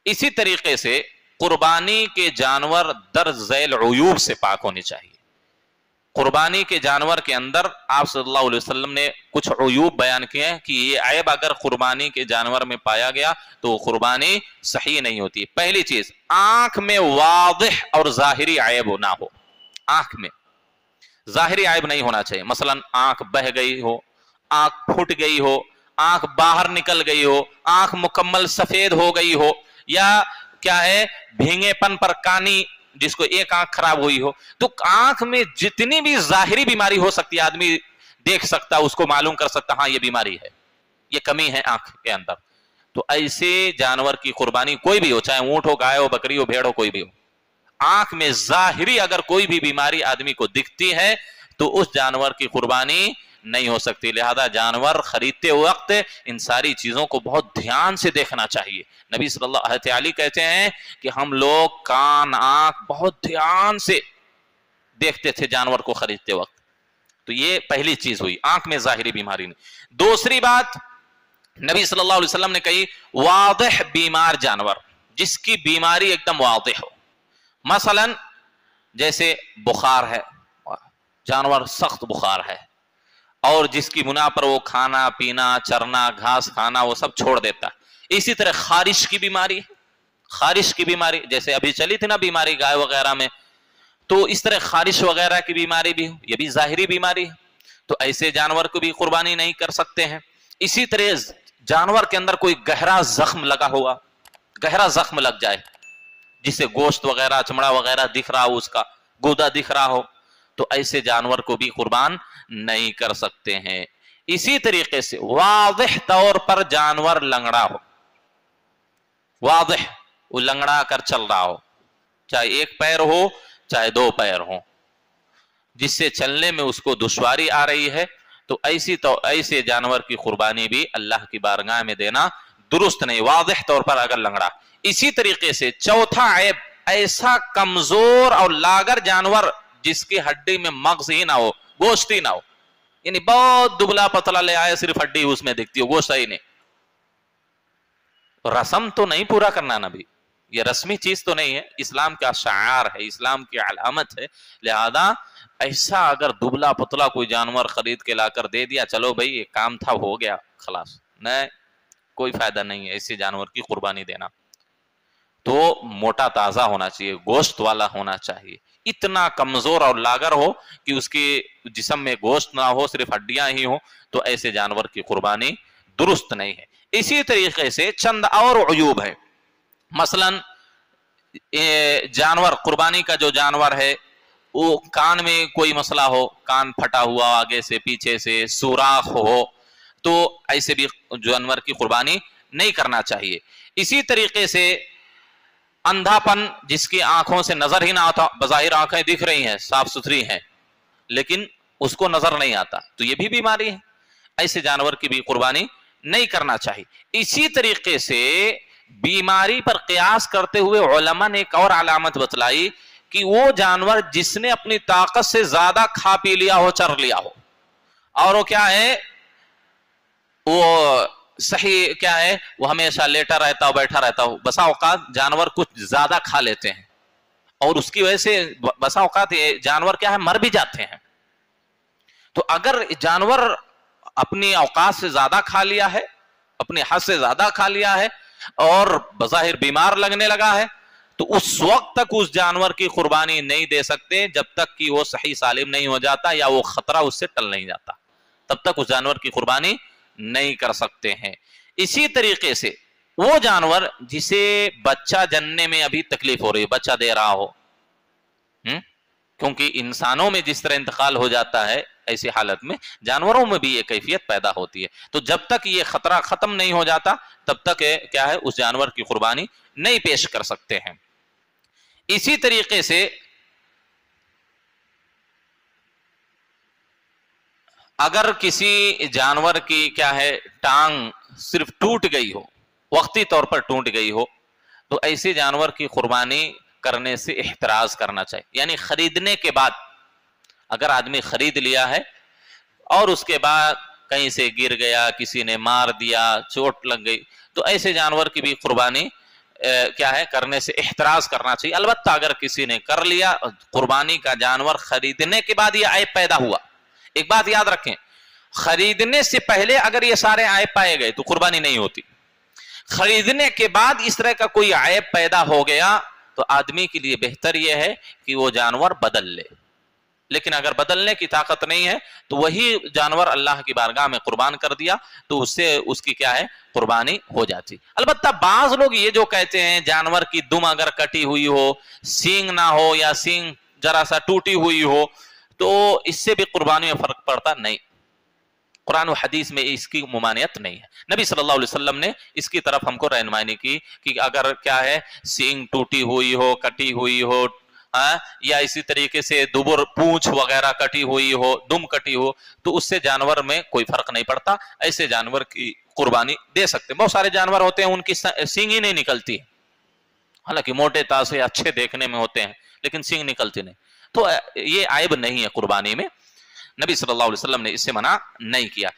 اسی طریقے سے قربانی کے جانور در ذیل عیوب سے پاک ہونے چاہیے. قربانی کے جانور کے اندر آپ صلی اللہ علیہ وسلم نے کچھ عیوب بیان کیے ہیں کہ یہ عیب اگر قربانی کے جانور میں پایا گیا تو قربانی صحیح نہیں ہوتی. پہلی چیز، آنکھ میں واضح اور ظاہری عیب نہ ہو. آنکھ میں ظاہری عیب نہیں ہونا چاہیے. مثلا آنکھ بہہ گئی ہو، آنکھ پھٹ گئی ہو، آنکھ باہر نکل گئی ہو، آنکھ مکمل سفید ہو گئی ہو، یا کیا ہے بھینگے پن پر کانی، جس کو ایک آنکھ خراب ہوئی ہو. تو آنکھ میں جتنی بھی ظاہری بیماری ہو سکتی ہے آدمی دیکھ سکتا، اس کو معلوم کر سکتا ہاں یہ بیماری ہے، یہ کمی ہے آنکھ کے اندر. تو ایسے جانور کی قربانی کوئی بھی ہو، چاہے اونٹ ہو، گائے ہو، بکری ہو، بھیڑ ہو، کوئی بھی ہو، آنکھ میں ظاہری اگر کوئی بھی بیماری آدمی کو دکھتی ہے تو اس جانور کی قربانی نہیں ہو سکتی. لہذا جانور خریدتے وقت ان ساری چیزوں کو بہت دھیان سے دیکھنا چاہیے. نبی صلی اللہ علیہ کہتے ہیں کہ ہم لوگ کان آنکھ بہت دھیان سے دیکھتے تھے جانور کو خریدتے وقت. تو یہ پہلی چیز ہوئی، آنکھ میں ظاہری بیماری نہیں. دوسری بات نبی صلی اللہ علیہ وسلم نے کہی، واضح بیمار جانور جس کی بیماری ایک دم واضح ہو. مثلا جیسے بخار ہے، جانور سخت بخار ہے اور جس کی بنا پر وہ کھانا پینا چرنا گھاس کھانا وہ سب چھوڑ دیتا ہے. اسی طرح خارش کی بیماری، خارش کی بیماری جیسے ابھی چلی تھی نا بیماری گائے وغیرہ میں، تو اس طرح خارش وغیرہ کی بیماری بھی ہو، یہ بھی ظاہری بیماری ہے. تو ایسے جانور کو بھی قربانی نہیں کر سکتے ہیں. اسی طرح جانور کے اندر کوئی گہرا زخم لگا ہوا، گہرا زخم لگ جائے جسے گوشت وغیرہ چمڑا وغیرہ دکھ رہا ہو، اس کا گودا دکھ رہا ہو، تو ایسے جانور کو بھی قربان نہیں کر سکتے ہیں. اسی طریقے سے واضح طور پر جانور لنگڑا ہو، واضح وہ لنگڑا کر چل رہا ہو، چاہے ایک پیر ہو چاہے دو پیر ہو، جس سے چلنے میں اس کو دشواری آ رہی ہے، تو ایسے جانور کی قربانی بھی اللہ کی بارگاہ میں دینا درست نہیں، واضح طور پر اگر لنگڑا. اسی طریقے سے چوتھا عیب، ایسا کمزور اور لاگر جانور جس کی ہڈی میں مغز ہی نہ ہو، گوشت ہی نہ ہو، یعنی بہت دبلا پتلا لے آئے صرف ہڈی اس میں دکھتی ہو، گوشت ہی نہیں. رسم تو نہیں پورا کرنا نبی، یہ رسمی چیز تو نہیں ہے، اسلام کا شعار ہے، اسلام کی علامت ہے. لہذا ایسا اگر دبلا پتلا کوئی جانور خرید کے لا کر دے دیا، چلو بھائی یہ کام تھا ہو گیا خلاص، نہیں، کوئی فائدہ نہیں ہے ایسے جانور کی قربانی دینا. تو موٹا تازہ ہونا چاہیے، گوشت والا ہونا چاہیے. اتنا کمزور اور لاگر ہو کہ اس کے جسم میں گوشت نہ ہو، صرف ہڈیاں ہی ہوں، تو ایسے جانور کی قربانی درست نہیں ہے. اسی طریقے سے چند اور عیوب ہے. مثلا جانور قربانی کا جو جانور ہے وہ کان میں کوئی مسئلہ ہو، کان پھٹا ہوا آگے سے پیچھے سے سوراخ ہو، تو ایسے بھی جانور کی قربانی نہیں کرنا چاہیے. اسی طریقے سے اندھا پن، جس کی آنکھوں سے نظر ہی نہ آتا، بظاہر آنکھیں دکھ رہی ہیں صاف ستھری ہیں لیکن اس کو نظر نہیں آتا، تو یہ بھی بیماری ہے. ایسے جانور کی بھی قربانی نہیں کرنا چاہیے. اسی طریقے سے بیماری پر قیاس کرتے ہوئے علماء نے ایک اور علامت بتلائی کہ وہ جانور جس نے اپنی طاقت سے زیادہ کھا پی لیا ہو، چر لیا ہو، اور وہ کیا ہے، وہ صحیح کیا ہے، وہ ہمیشہ لیٹا رہتا ہو، بیٹھا رہتا ہو. بسا اوقات جانور کچھ زیادہ کھا لیتے ہیں اور اس کی وجہ سے بسا اوقات یہ جانور کیا ہے، مر بھی جاتے ہیں. تو اگر جانور اپنی اوقات سے زیادہ کھا لیا ہے، اپنے حد سے زیادہ کھا لیا ہے اور بظاہر بیمار لگنے لگا ہے، تو اس وقت تک اس جانور کی قربانی نہیں دے سکتے جب تک کہ وہ صحیح سالم نہیں ہو جاتا یا وہ خطرہ اس سے ٹل نہیں جاتا، تب تک اس جانور کی قربانی نہیں کر سکتے ہیں. اسی طریقے سے وہ جانور جسے بچہ جننے میں ابھی تکلیف ہو رہی ہے، بچہ دے رہا ہو، کیونکہ انسانوں میں جس طرح انتقال ہو جاتا ہے ایسی حالت میں جانوروں میں بھی یہ کیفیت پیدا ہوتی ہے. تو جب تک یہ خطرہ ختم نہیں ہو جاتا تب تک کیا ہے، اس جانور کی قربانی نہیں پیش کر سکتے ہیں. اسی طریقے سے اگر کسی جانور کی کیا ہے ٹانگ صرف ٹوٹ گئی ہو، وقتی طور پر ٹوٹ گئی ہو، تو ایسے جانور کی قربانی کرنے سے احتراز کرنا چاہیے. یعنی خریدنے کے بعد اگر آدمی خرید لیا ہے اور اس کے بعد کہیں سے گر گیا، کسی نے مار دیا، چوٹ لگ گئی، تو ایسے جانور کی بھی قربانی کیا ہے کرنے سے احتراز کرنا چاہیے. البتہ اگر کسی نے کر لیا قربانی کا جانور خریدنے کے بعد یہ عیب پیدا ہوا, ایک بات یاد رکھیں, خریدنے سے پہلے اگر یہ سارے عیب پائے گئے تو قربانی نہیں ہوتی. خریدنے کے بعد اس طرح کا کوئی عیب پیدا ہو گیا تو آدمی کے لیے بہتر یہ ہے کہ وہ جانور بدل لے. لیکن اگر بدلنے کی طاقت نہیں ہے تو وہی جانور اللہ کی بارگاہ میں قربان کر دیا تو اس سے اس کی کیا ہے قربانی ہو جاتی. البتہ بعض لوگ یہ جو کہتے ہیں جانور کی دم اگر کٹی ہوئی ہو, سینگ نہ ہو یا سینگ ذرا سا ٹوٹی ہوئی ہو تو اس سے بھی قربانی میں فرق پڑتا نہیں. قرآن و حدیث میں اس کی ممانعت نہیں ہے. نبی صلی اللہ علیہ وسلم نے اس کی طرف ہم کو رہنمائی کی کہ اگر کیا ہے سینگ ٹوٹی ہوئی ہو, کٹی ہوئی ہو, یا اسی طریقے سے دوبر پونچھ وغیرہ کٹی ہوئی ہو, دم کٹی ہو, تو اس سے جانور میں کوئی فرق نہیں پڑتا. ایسے جانور کی قربانی دے سکتے ہیں. بہت سارے جانور ہوتے ہیں ان کی سینگ ہی نہیں نکلتی, حالانکہ موٹے تازے اچھے دیکھنے میں ہوتے ہیں لیکن سینگ نکلتی نہیں, تو یہ عیب نہیں ہے قربانی میں. نبی صلی اللہ علیہ وسلم نے اس سے منع نہیں کیا.